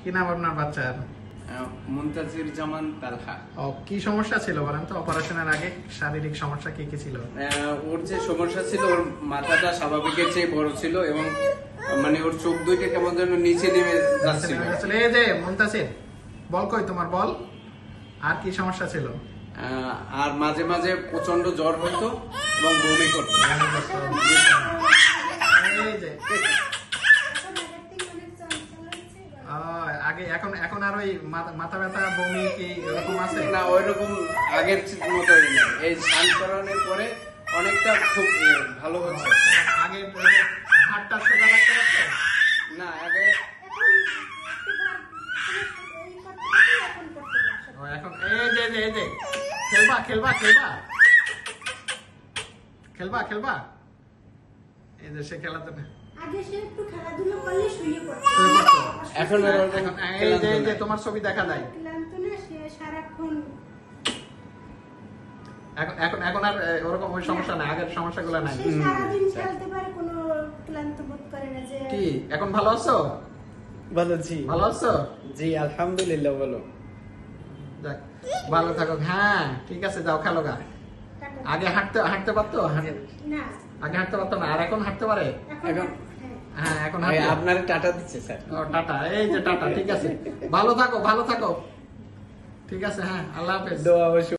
কি নাম আপনার বাচ্চার? মুনতাজির জামান তালহা। ও, কি সমস্যা ছিল বলেন তো? অপারেশনের আগে শারীরিক সমস্যা কি কি ছিল? ওর যে সমস্যা ছিল, ওর মাথাটা স্বাভাবিকের চেয়ে বড় ছিল এবং মানে ওর চোখ দুইটা কেমন যেন নিচে নেমে যাচ্ছিল। এই যে মুনতাসির, বল কই তোমার বল। আর কি সমস্যা ছিল? আর মাঝে মাঝে প্রচন্ড জ্বর হতো এবং বমি করতো। এই যে আগে এখন এখন আর ওই মাথা ব্যথা বমি কি এরকম আছে না? ওইরকম আগের মতো এই স্নান করানোর পরে অনেকটা খুব ভালো হচ্ছে। আগে হাতটা সোজা রাখতে পারছে না, আগে এখন এই যে এই যে খেলবা খেলবা খেলবা খেলবা খেলবা এই যে সে খেলাতে না আগে সে একটু খেলাধুলা করলে শুয়ে পড়তো। এখন এই যে এই যে তোমার ছবি দেখা যায়। ক্লান্ত না, সে সারাক্ষণ এখন এখন এখন আর ওরকম ওই সমস্যা নাই, আগের সমস্যাগুলো নাই। সে সারাদিন খেলতে পারে, কোনো ক্লান্ত বোধ করে না। যে কি এখন ভালো আছো? ভালো জি, ভালো আছো? জি আলহামদুলিল্লাহ ভালো। যাক, ভালো থাকো। হ্যাঁ ঠিক আছে, যাও খেলো গা। টাটা। আগে হাঁটতে হাঁটতে পারতো? না, আগে হাঁটতে পারতো না, আর এখন হাঁটতে পারে? এখন হ্যাঁ এখন ভাই হাঁটে। আপনার টাটা দিচ্ছে স্যার। ও টাটা, এই যে টাটা, ঠিক আছে, ভালো থাকো ভালো থাকো, ঠিক আছে, হ্যাঁ আল্লাহ হাফেজ। দোয়া অবশ্যই।